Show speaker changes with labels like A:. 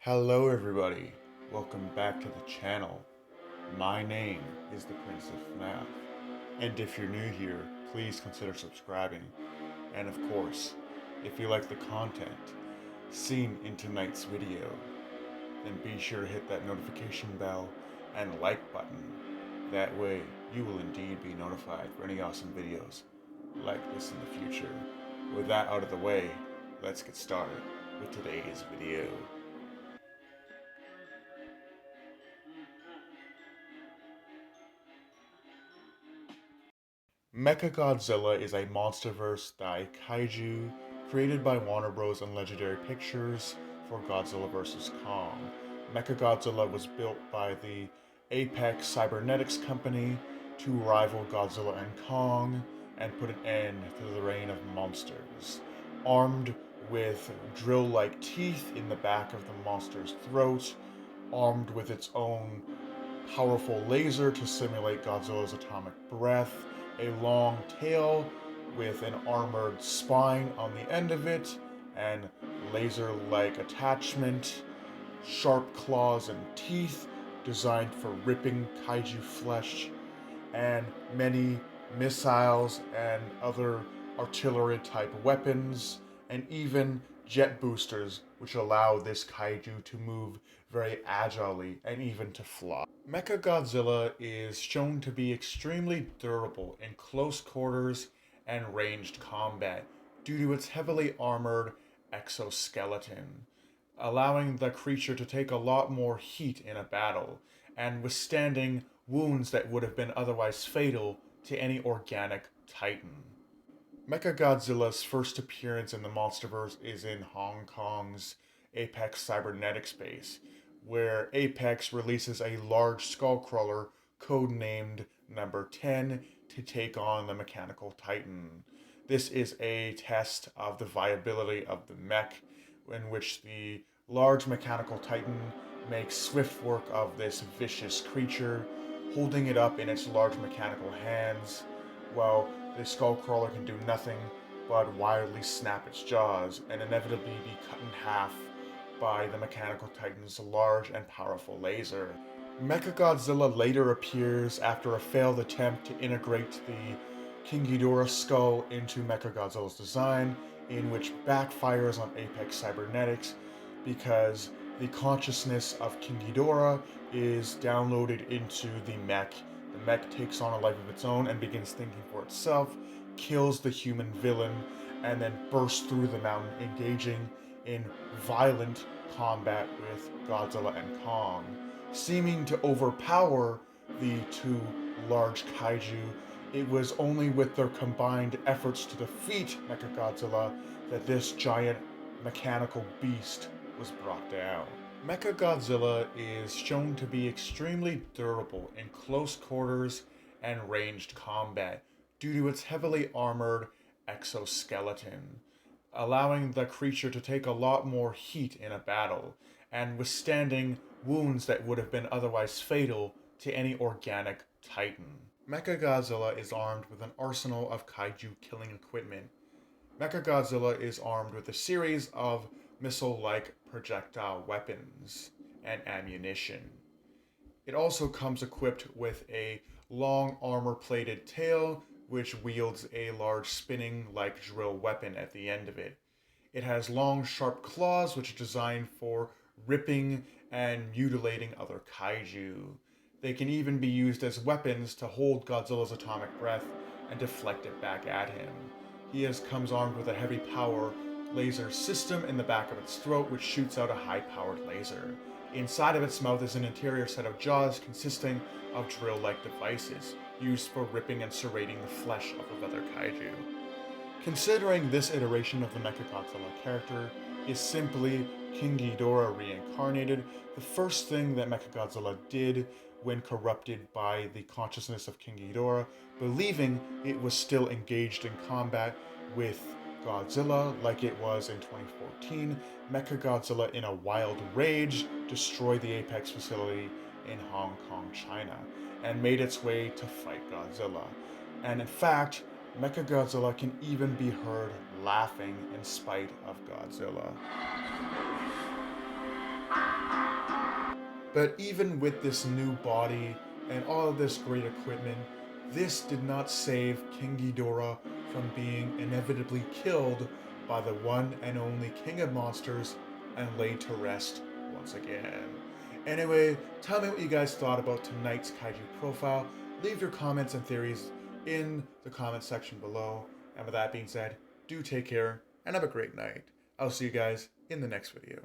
A: Hello everybody, welcome back to the channel. My name is the Prince of FNAF, and if you're new here, please consider subscribing. And of course, if you like the content seen in tonight's video, then be sure to hit that notification bell and like button. That way, you will indeed be notified for any awesome videos like this in the future. With that out of the way, let's get started with today's video. Mechagodzilla is a Monsterverse Kaiju created by Warner Bros. And Legendary Pictures for Godzilla vs. Kong. Mechagodzilla was built by the Apex Cybernetics Company to rival Godzilla and Kong and put an end to the reign of monsters. Armed with drill-like teeth in the back of the monster's throat, armed with its own powerful laser to simulate Godzilla's atomic breath, a long tail with an armored spine on the end of it, and laser-like attachment, sharp claws and teeth designed for ripping kaiju flesh, and many missiles and other artillery-type weapons, and even jet boosters, which allow this kaiju to move very agilely and even to fly. Mechagodzilla is shown to be extremely durable in close quarters and ranged combat due to its heavily armored exoskeleton, allowing the creature to take a lot more heat in a battle and withstanding wounds that would have been otherwise fatal to any organic titan. Mechagodzilla's first appearance in the Monsterverse is in Hong Kong's Apex Cybernetics base, where Apex releases a large skullcrawler codenamed Number 10 to take on the Mechanical Titan. This is a test of the viability of the mech, in which the large Mechanical Titan makes swift work of this vicious creature, holding it up in its large mechanical hands, while the skullcrawler can do nothing but wildly snap its jaws and inevitably be cut in half by the Mechanical Titan's large and powerful laser. Mechagodzilla later appears after a failed attempt to integrate the King Ghidorah skull into Mechagodzilla's design, in which backfires on Apex Cybernetics because the consciousness of King Ghidorah is downloaded into the mech. The mech takes on a life of its own and begins thinking for itself, kills the human villain, and then bursts through the mountain, engaging in violent combat with Godzilla and Kong. Seeming to overpower the two large kaiju, it was only with their combined efforts to defeat Mechagodzilla that this giant mechanical beast was brought down. Mechagodzilla is shown to be extremely durable in close quarters and ranged combat due to its heavily armored exoskeleton, allowing the creature to take a lot more heat in a battle and withstanding wounds that would have been otherwise fatal to any organic titan. Mechagodzilla is armed with an arsenal of kaiju killing equipment. Mechagodzilla is armed with a series of missile-like projectile weapons and ammunition. It also comes equipped with a long armor-plated tail, which wields a large spinning-like drill weapon at the end of it. It has long, sharp claws, which are designed for ripping and mutilating other kaiju. They can even be used as weapons to hold Godzilla's atomic breath and deflect it back at him. He comes armed with a heavy power laser system in the back of its throat, which shoots out a high-powered laser. Inside of its mouth is an interior set of jaws consisting of drill-like devices used for ripping and serrating the flesh off of other kaiju. Considering this iteration of the Mechagodzilla character is simply King Ghidorah reincarnated, the first thing that Mechagodzilla did when corrupted by the consciousness of King Ghidorah, believing it was still engaged in combat with Godzilla like it was in 2014, Mechagodzilla in a wild rage destroyed the Apex facility in Hong Kong, China, and made its way to fight Godzilla. And in fact, Mechagodzilla can even be heard laughing in spite of Godzilla. But even with this new body and all of this great equipment, this did not save King Ghidorah from being inevitably killed by the one and only King of Monsters and laid to rest once again. Anyway, tell me what you guys thought about tonight's kaiju profile. Leave your comments and theories in the comment section below. And with that being said, do take care and have a great night. I'll see you guys in the next video.